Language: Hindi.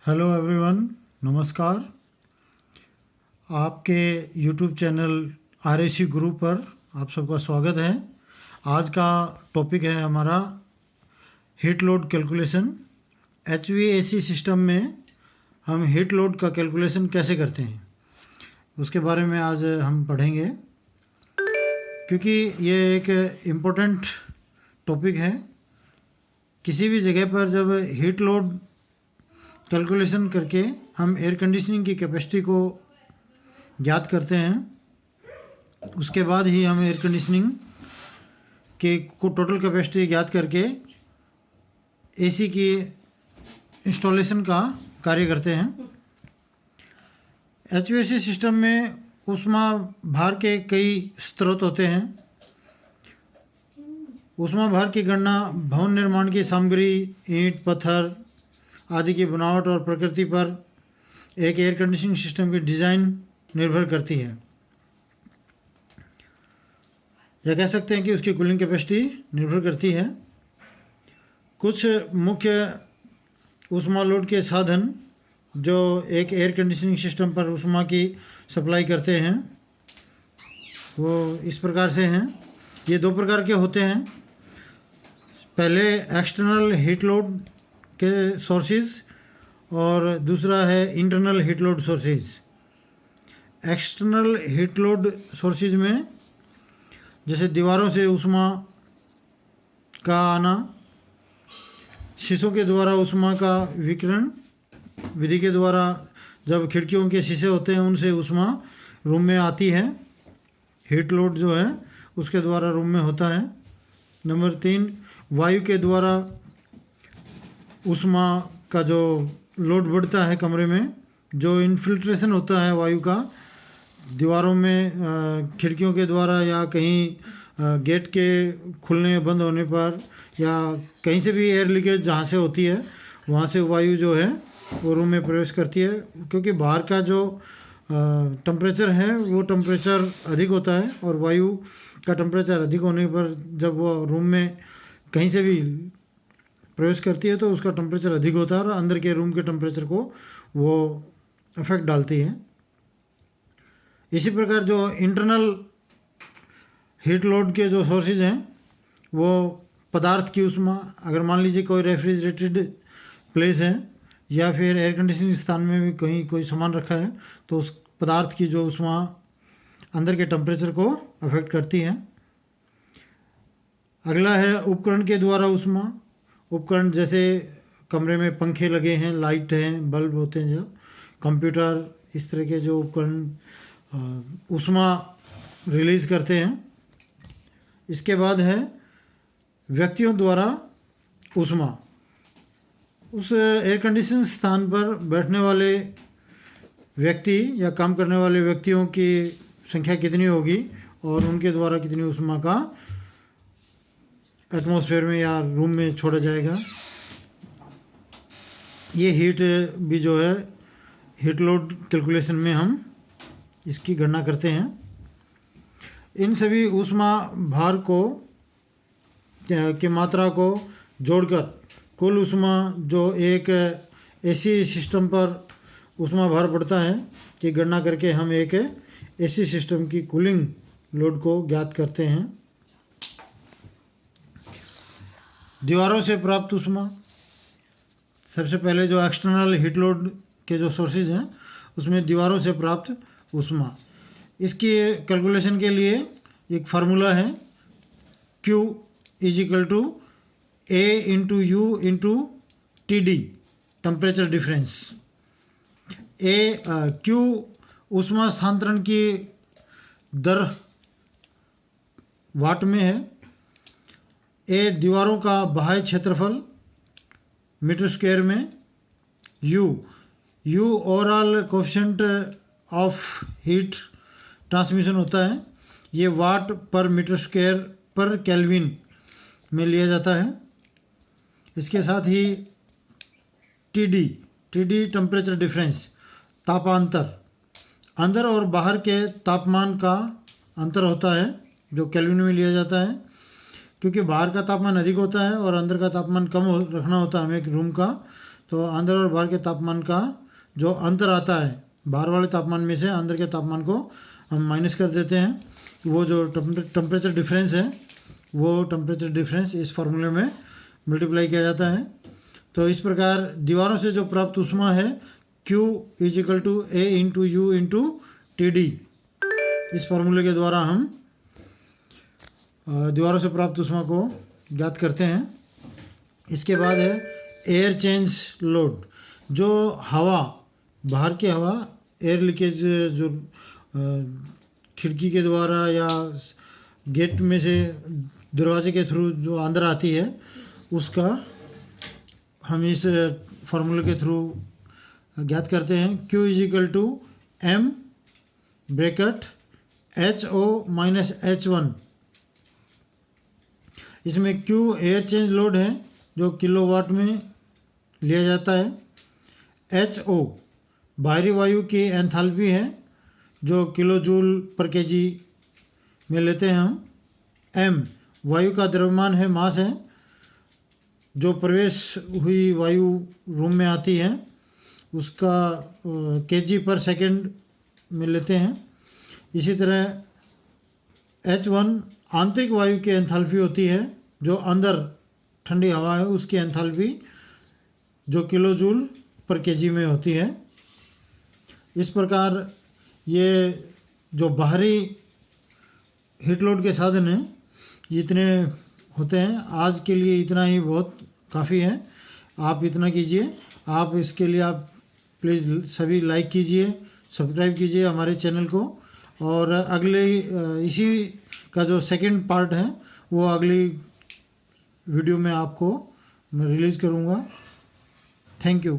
हेलो एवरीवन, नमस्कार। आपके यूट्यूब चैनल आरएसी गुरु पर आप सबका स्वागत है। आज का टॉपिक है हमारा heat load calculation. HVAC system में हम हीट लोड का कैलकुलेशन कैसे करते हैं उसके बारे में आज हम पढ़ेंगे, क्योंकि ये एक इम्पोर्टेंट टॉपिक है। किसी भी जगह पर जब हीट लोड कैलकुलेशन करके हम एयर कंडीशनिंग की कैपेसिटी को ज्ञात करते हैं, उसके बाद ही हम एयर कंडीशनिंग के को टोटल कैपेसिटी ज्ञात करके एसी की इंस्टॉलेशन का कार्य करते हैं। एचवीएसी सिस्टम में ऊष्मा भार के कई स्रोत होते हैं। ऊष्मा भार की गणना भवन निर्माण की सामग्री, ईंट, पत्थर आदि की बनावट और प्रकृति पर एक एयर कंडीशनिंग सिस्टम की डिज़ाइन निर्भर करती है, या कह सकते हैं कि उसकी कूलिंग कैपेसिटी निर्भर करती है। कुछ मुख्य ऊष्मा लोड के साधन जो एक एयर कंडीशनिंग सिस्टम पर ऊष्मा की सप्लाई करते हैं वो इस प्रकार से हैं। ये दो प्रकार के होते हैं। पहले एक्सटर्नल हीट लोड के सोर्सेज और दूसरा है internal heat load sources. External heat load sources में जैसे दीवारों से ऊष्मा का आना, शीशों के द्वारा ऊष्मा का विकिरण विधि के द्वारा जब खिड़कियों के शीशे होते हैं उनसे ऊष्मा रूम में आती है, हीट लोड जो है उसके द्वारा रूम में होता है। नंबर 3, वायु के द्वारा ऊष्मा का जो लोड बढ़ता है कमरे में, जो इन्फिल्ट्रेशन होता है वायु का दीवारों में, खिड़कियों के द्वारा या कहीं गेट के खुलने बंद होने पर या कहीं से भी एयर लीकेज जहाँ से होती है वहाँ से वायु जो है वो रूम में प्रवेश करती है। क्योंकि बाहर का जो टेम्परेचर है वो टेम्परेचर अधिक होता है और वायु का टेम्परेचर अधिक होने पर जब वो रूम में कहीं से भी प्रवेश करती है तो उसका टेम्परेचर अधिक होता है और अंदर के रूम के टेम्परेचर को वो इफेक्ट डालती है। इसी प्रकार जो इंटरनल हीट लोड के जो सोर्सेज हैं वो पदार्थ की ऊष्मा, अगर मान लीजिए कोई रेफ्रिजरेटेड प्लेस है या फिर एयर कंडीशनिंग स्थान में भी कहीं कोई सामान रखा है तो उस पदार्थ की जो ऊष्मा अंदर के टेम्परेचर को अफेक्ट करती है। अगला है उपकरण के द्वारा ऊष्मा। उपकरण जैसे कमरे में पंखे लगे हैं, लाइट हैं, बल्ब होते हैं, जो कंप्यूटर, इस तरह के जो उपकरण ऊष्मा रिलीज़ करते हैं। इसके बाद है व्यक्तियों द्वारा ऊष्मा। उस एयर कंडीशन स्थान पर बैठने वाले व्यक्ति या काम करने वाले व्यक्तियों की संख्या कितनी होगी और उनके द्वारा कितनी ऊष्मा का एटमॉस्फेयर में या रूम में छोड़ा जाएगा। ये हीट भी जो है हीट लोड कैलकुलेशन में हम इसकी गणना करते हैं। इन सभी ऊष्मा भार को की मात्रा को जोड़कर कुल ऊष्मा जो एक एसी सिस्टम पर ऊष्मा भार पड़ता है की गणना करके हम एक एसी सिस्टम की कूलिंग लोड को ज्ञात करते हैं। दीवारों से प्राप्त ऊष्मा, सबसे पहले जो एक्सटर्नल हीट लोड के जो सोर्सेज हैं उसमें दीवारों से प्राप्त ऊष्मा, इसकी कैलकुलेशन के लिए एक फार्मूला है Q = A × U × TD, temperature difference. Q ऊष्मा स्थानांतरण की दर वाट में है। A दीवारों का बाह्य क्षेत्रफल मीटर स्क्वायर में। U overall coefficient of heat transmission होता है, ये वाट पर मीटर स्क्वायर पर केल्विन में लिया जाता है। इसके साथ ही TD टेम्परेचर डिफरेंस, तापांतर, अंदर और बाहर के तापमान का अंतर होता है जो केल्विन में लिया जाता है। क्योंकि बाहर का तापमान अधिक होता है और अंदर का तापमान कम रखना होता है हमें एक रूम का, तो अंदर और बाहर के तापमान का जो अंतर आता है, बाहर वाले तापमान में से अंदर के तापमान को हम माइनस कर देते हैं। वो जो टेम्परेचर डिफरेंस है, वो टेम्परेचर डिफरेंस इस फार्मूले में मल्टीप्लाई किया जाता है। तो इस प्रकार दीवारों से जो प्राप्त ऊष्मा है Q = A × U × TD, इस फार्मूले के द्वारा हम दीवारों से प्राप्त ऊष्मा को ज्ञात करते हैं। इसके बाद है एयर चेंज लोड। जो हवा, बाहर की हवा, एयर लीकेज जो खिड़की के द्वारा या गेट में से दरवाजे के थ्रू जो अंदर आती है, उसका हम इस फार्मूले के थ्रू ज्ञात करते हैं। Q = M bracket HO - H1। इसमें Q एयर चेंज लोड है जो किलोवाट में लिया जाता है। HO बाहरी वायु की एंथैल्पी है जो किलो जूल पर केजी में लेते हैं हम। M वायु का द्रव्यमान है, मास है, जो प्रवेश हुई वायु रूम में आती है, उसका केजी पर सेकंड में लेते हैं। इसी तरह H1 आंतरिक वायु की एंथैल्पी होती है, जो अंदर ठंडी हवा है उसकी एंथैल्पी जो किलो जूल पर केजी में होती है। इस प्रकार ये जो बाहरी हीट लोड के साधन हैं इतने होते हैं। आज के लिए इतना ही बहुत काफ़ी है, आप इतना कीजिए। आप इसके लिए आप प्लीज़ सभी लाइक कीजिए, सब्सक्राइब कीजिए हमारे चैनल को, और अगले इसी का जो सेकंड पार्ट है वो अगली वीडियो में आपको मैं रिलीज़ करूँगा। Thank you.